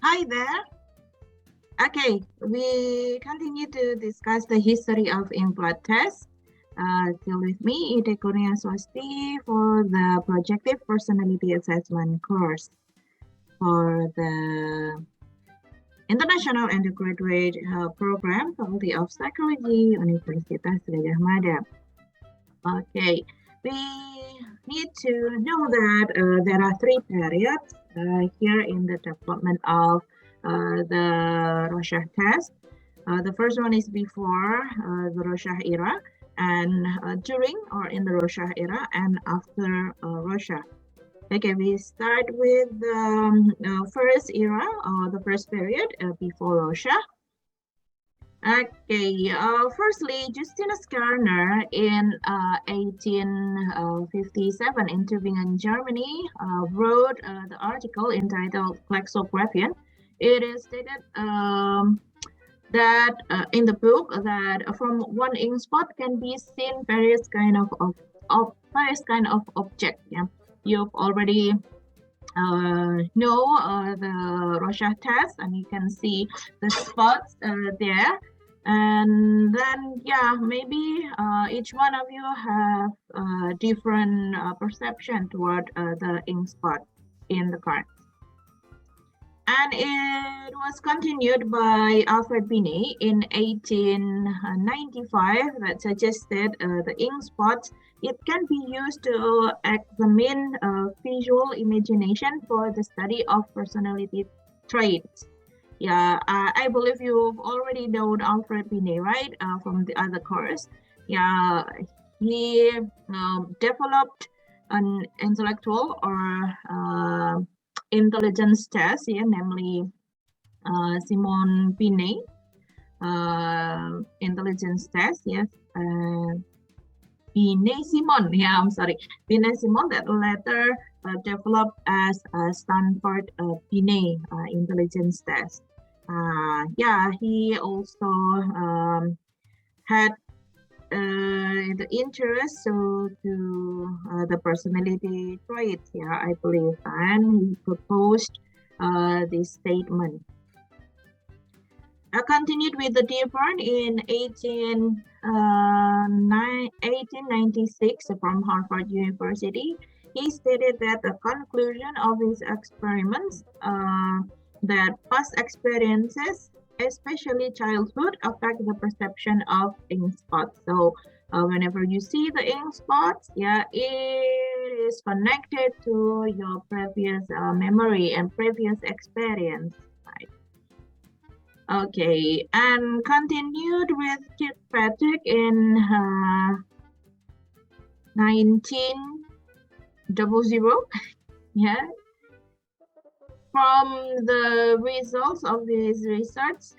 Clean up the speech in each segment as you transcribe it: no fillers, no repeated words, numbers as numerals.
Hi there. Okay, we continue to discuss the history of Inkblot test. Still with me, Ide Kurnia Swasti for the Projective Personality Assessment course for the International Undergraduate Program, Faculty of Psychology, Universitas Gadjah Mada. Okay, we need to know that there are three periods here in the development of the Rorschach test. The first one is before the Rorschach era, and during or in the Rorschach era, and after Rorschach. Okay, we start with the first era or the first period before Rorschach. Okay, firstly, Justinus Kerner in 1857 in Tubingen, Germany, wrote the article entitled Klexographian. It is stated that in the book that from one ink spot can be seen various kind of object. Yeah, you've already know the Rorschach test, and you can see the spots there. And then, yeah, maybe each one of you have different perception toward the ink spot in the card. And it was continued by Alfred Binet in 1895 that suggested the ink spots. It can be used to examine visual imagination for the study of personality traits. Yeah, I believe you've already known Alfred Binet, right? From the other course. Yeah, he developed an intellectual or intelligence test, yeah, namely Simon Binet intelligence test, yes. Binet Simon, yeah, I'm sorry, Binet Simon, that later developed as Stanford Binet intelligence test. Yeah, he also had the interest to the personality traits, yeah, I believe, and he proposed this statement. I continued with the Dearborn in 1896 from Harvard University. He stated that the conclusion of his experiments that past experiences, especially childhood, affect the perception of ink spots. So whenever you see the ink spots, yeah, it is connected to your previous memory and previous experience. Right? Okay, and continued with Kirkpatrick in 1900. Yeah. From the results of his research,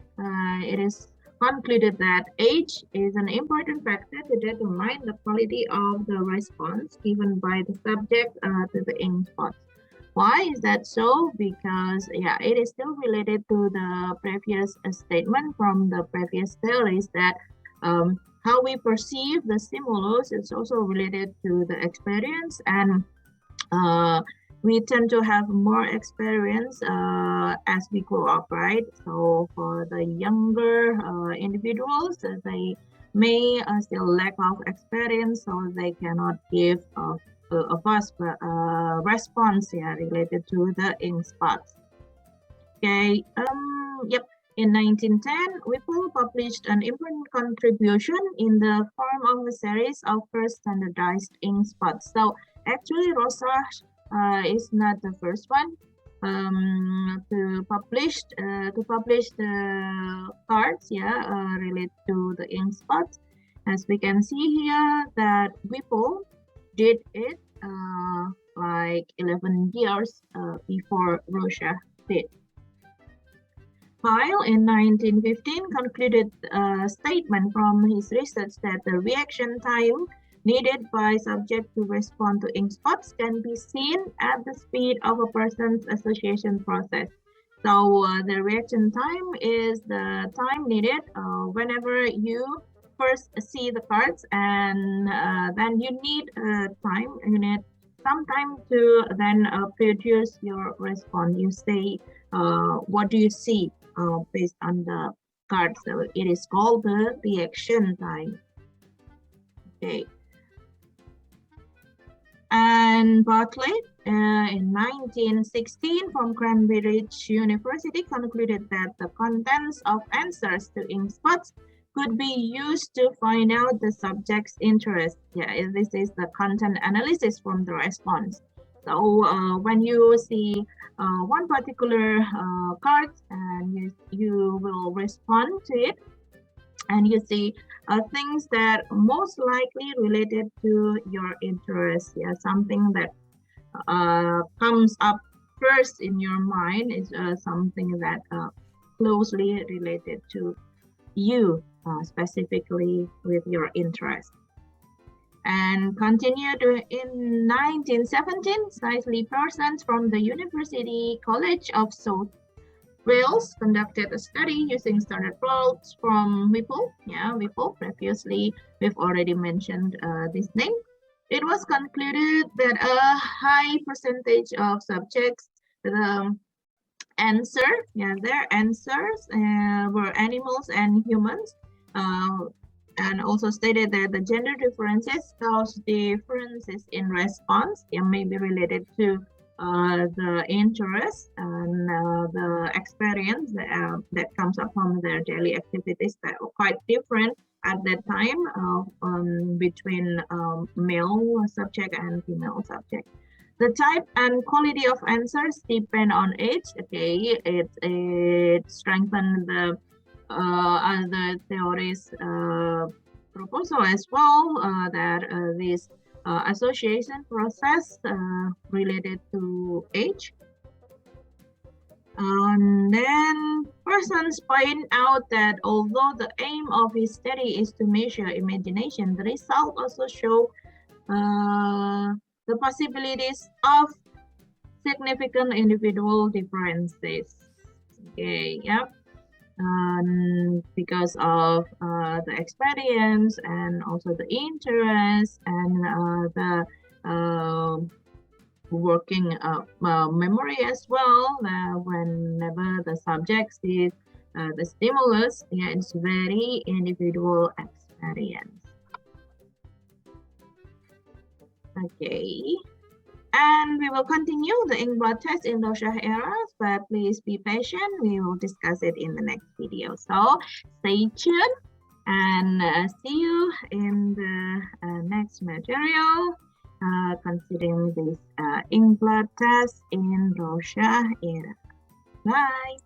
it is concluded that age is an important factor to determine the quality of the response given by the subject to the ink spots. Why is that so? Because, yeah, it is still related to the previous statement from the previous theories that how we perceive the stimulus is also related to the experience, and we tend to have more experience as we grow up, right? So for the younger individuals, they may still lack of experience, so they cannot give a fast response, yeah, related to the ink spots. Okay, yep. In 1910, Whipple published an important contribution in the form of a series of first standardized ink spots. So actually, Rorschach is not the first one to publish the cards, yeah, related to the ink spots. As we can see here, that Whipple did it like 11 years before Rorschach did. Pyle in 1915 concluded a statement from his research that the reaction time needed by subject to respond to ink spots can be seen at the speed of a person's association process. So the reaction time is the time needed whenever you first see the cards, and then you need some time to then produce your response. You say what do you see based on the card? So it is called the reaction time. Okay. And Bartlett in 1916 from Cambridge University concluded that the contents of answers to Inkblots could be used to find out the subject's interest. Yeah, this is the content analysis from the response. So when you see one particular card and you will respond to it, and you see things that most likely related to your interest. Yeah, something that comes up first in your mind is something that closely related to you, specifically with your interest. And continued in 1917, Cicely Parsons from the University College of South Wales conducted a study using standard plots from Whipple. Yeah, Whipple. Previously, we've already mentioned this name. It was concluded that a high percentage of subjects, the answer, yeah, their answers were animals and humans, and also stated that the gender differences cause differences in response. Yeah, may be related to the interest and the experience that comes up from their daily activities that are quite different at that time between male subject and female subject. The type and quality of answers depend on age. Okay, it strengthens the other theories proposal as well that this association process related to age. And then persons point out that although the aim of his study is to measure imagination, the result also show the possibilities of significant individual differences. Okay, yep. Because of the experience and also the interest and the working memory as well. Whenever the subject sees the stimulus, yeah, it's very individual experience. Okay. And we will continue the Inkblot test in Rorschach errors, but please be patient. We will discuss it in the next video. So stay tuned and see you in the next material considering this Inkblot test in Rorschach error. Bye.